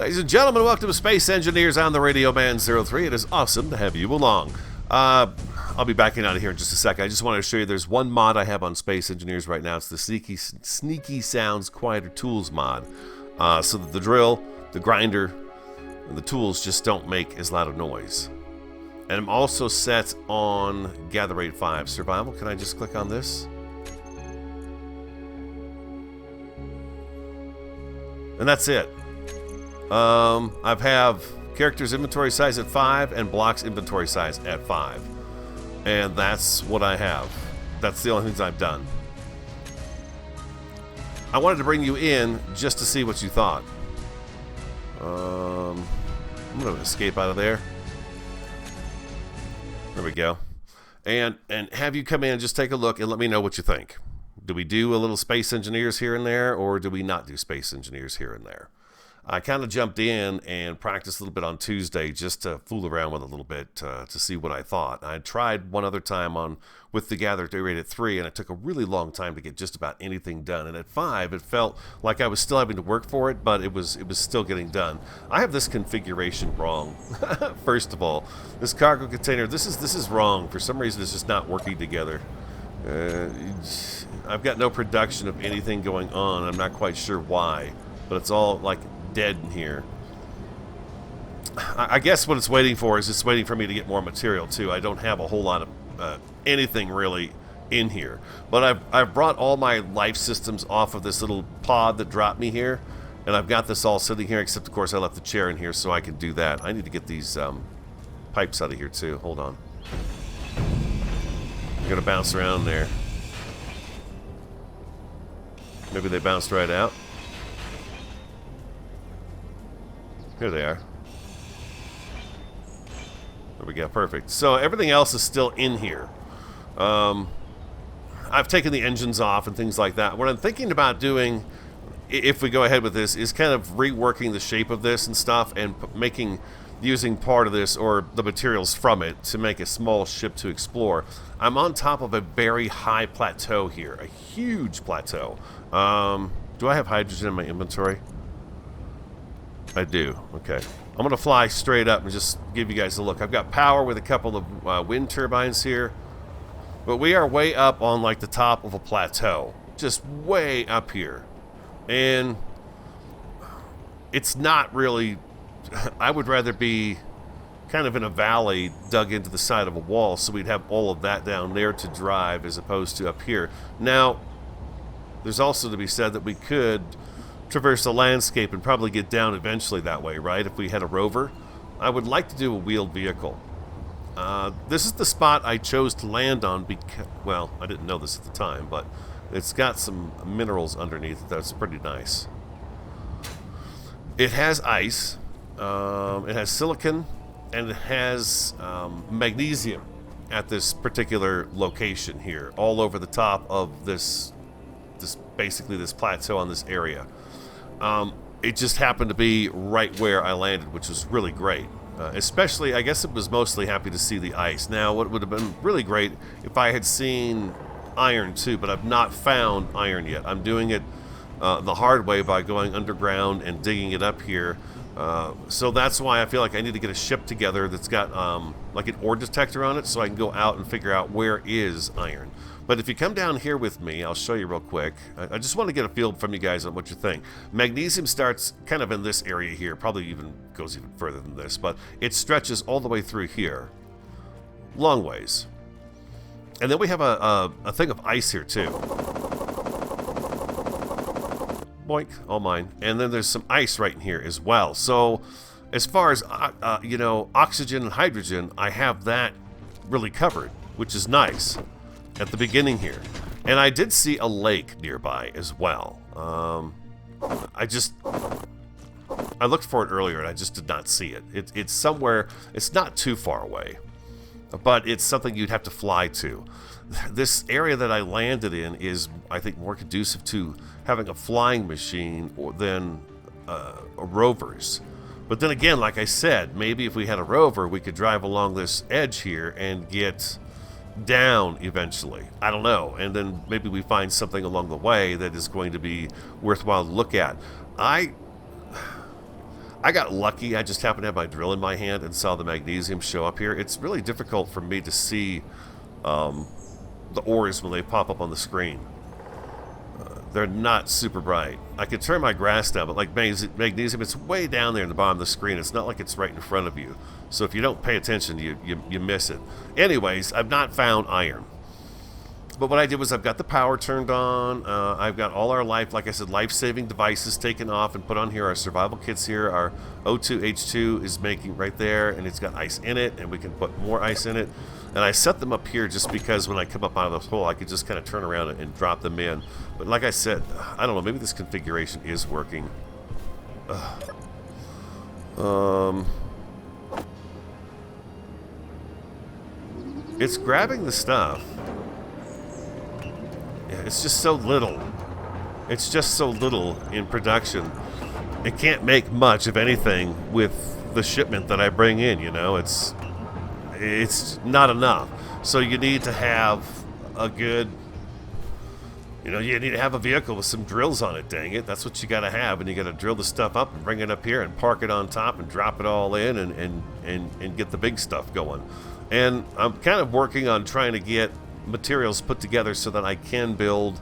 Ladies and gentlemen, welcome to Space Engineers on the Radio Man 03. It is awesome to have you along. I'll be backing out of here in just a second. I just wanted to show you there's one mod I have on Space Engineers right now. It's the Sneaky Sounds Quieter Tools mod. So that the drill, the grinder, and the tools just don't make as loud a noise. And I'm also set on Gather Rate 5 Survival. Can I just click on this? And that's it. I have characters inventory size at 5 and blocks inventory size at 5. And that's what I have. That's the only things I've done. I wanted to bring you in just to see what you thought. I'm going to escape out of there. There we go. And have you come in and just take a look and let me know what you think. Do we do a little Space Engineers here and there, or do we not do Space Engineers here and there? I kind of jumped in and practiced a little bit on Tuesday just to fool around with it a little bit to see what I thought. I tried one other time with the Gather Rate at 3, and it took a really long time to get just about anything done. And at 5, it felt like I was still having to work for it, but it was still getting done. I have this configuration wrong. First of all, this cargo container, this is wrong. For some reason, it's just not working together. I've got no production of anything going on. I'm not quite sure why, but it's all like dead in here. I guess what it's waiting for is it's waiting for me to get more material too. I don't have a whole lot of anything really in here, but I've brought all my life systems off of this little pod that dropped me here, and I've got this all sitting here, except of course I left the chair in here so I can do that. I need to get these pipes out of here too. Hold on. I'm gonna bounce around there. Maybe they bounced right out. Here they are. There we go, perfect. So everything else is still in here. I've taken the engines off and things like that. What I'm thinking about doing, if we go ahead with this, is kind of reworking the shape of this and stuff, and using part of this or the materials from it to make a small ship to explore. I'm on top of a very high plateau here, a huge plateau. Do I have hydrogen in my inventory? I do. Okay. I'm going to fly straight up and just give you guys a look. I've got power with a couple of wind turbines here, but we are way up on like the top of a plateau, just way up here. And it's not really, I would rather be kind of in a valley dug into the side of a wall, so we'd have all of that down there to drive as opposed to up here. Now, there's also to be said that we could traverse the landscape and probably get down eventually that way, right? If we had a rover. I would like to do a wheeled vehicle. This is the spot I chose to land on because, well, I didn't know this at the time, but it's got some minerals underneath it that's pretty nice. It has ice, it has silicon, and it has magnesium at this particular location here, all over the top of this basically this plateau on this area. It just happened to be right where I landed, which was really great. Especially, I guess it was mostly happy to see the ice. Now, what would have been really great if I had seen iron too, but I've not found iron yet. I'm doing it the hard way by going underground and digging it up here. So that's why I feel like I need to get a ship together that's got like an ore detector on it, so I can go out and figure out where is iron. But if you come down here with me, I'll show you real quick. I just want to get a feel from you guys on what you think. Magnesium starts kind of in this area here, probably even goes even further than this, but it stretches all the way through here. Long ways. And then we have a thing of ice here too. Boink, all mine. And then there's some ice right in here as well. So as far as, you know, oxygen and hydrogen, I have that really covered, which is nice. At the beginning here. And I did see a lake nearby as well. I looked for it earlier and I just did not see it. It's somewhere, it's not too far away, but it's something you'd have to fly to. This area that I landed in is, I think, more conducive to having a flying machine than rovers. But then again, like I said, maybe if we had a rover, we could drive along this edge here and get down eventually. I don't know. And then maybe we find something along the way that is going to be worthwhile to look at. I got lucky. I just happened to have my drill in my hand and saw the magnesium show up here. It's really difficult for me to see the ores when they pop up on the screen. They're not super bright. I could turn my grass down, but like magnesium, it's way down there in the bottom of the screen. It's not like it's right in front of you. So if you don't pay attention, you miss it. Anyways, I've not found iron. But what I did was I've got the power turned on. I've got all our like I said, life-saving devices taken off and put on here. Our survival kits here. Our O2H2 is making right there, and it's got ice in it, and we can put more ice in it. And I set them up here just because when I come up out of this hole, I could just kind of turn around and drop them in. But like I said, I don't know, maybe this configuration is working. It's grabbing the stuff. Yeah, it's just so little. It's just so little in production. It can't make much of anything with the shipment that I bring in, you know. It's not enough. So you need to have a good, you know, you need to have a vehicle with some drills on it, dang it. That's what you got to have, and you got to drill the stuff up and bring it up here and park it on top and drop it all in and get the big stuff going. And I'm kind of working on trying to get materials put together so that I can build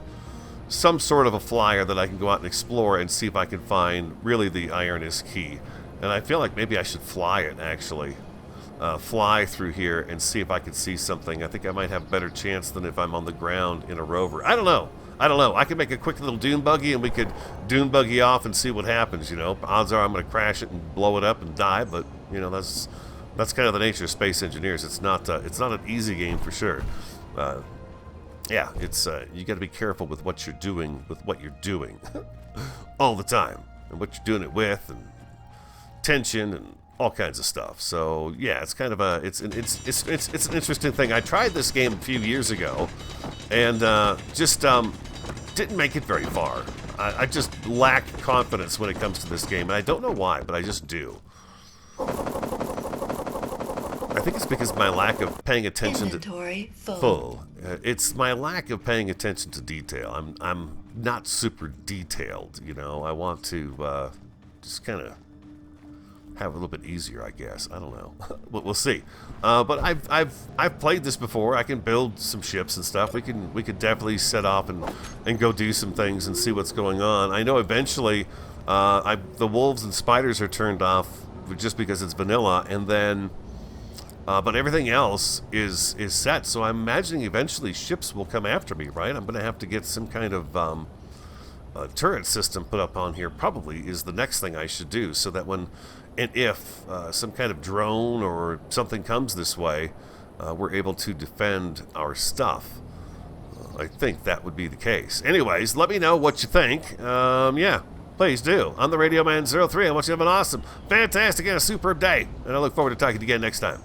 some sort of a flyer that I can go out and explore and see if I can find really the iron is key. And I feel like maybe I should fly it, actually. Fly through here and see if I can see something. I think I might have a better chance than if I'm on the ground in a rover. I don't know. I could make a quick little dune buggy and we could dune buggy off and see what happens, you know. Odds are I'm going to crash it and blow it up and die, but, you know, that's kind of the nature of Space Engineers. It's not an easy game for sure. Yeah, it's you got to be careful with what you're doing all the time, and what you're doing it with, and tension and all kinds of stuff. So yeah, it's kind of it's an interesting thing. I tried this game a few years ago, and just didn't make it very far. I just lack confidence when it comes to this game, and I don't know why, but I just do. I think it's because of my lack of paying attention Inventory to full. It's my lack of paying attention to detail. I'm not super detailed, you know. I want to just kind of have a little bit easier, I guess. I don't know. We'll see. But I've played this before. I can build some ships and stuff. We could definitely set off and go do some things and see what's going on. I know eventually the wolves and spiders are turned off just because it's vanilla, and then but everything else is set. So I'm imagining eventually ships will come after me, right? I'm going to have to get some kind of turret system put up on here. Probably is the next thing I should do, so that when and if some kind of drone or something comes this way, we're able to defend our stuff. I think that would be the case. Anyways, let me know what you think. Yeah, please do. I'm the Radio Man 03. I want you to have an awesome, fantastic, and a superb day. And I look forward to talking to you again next time.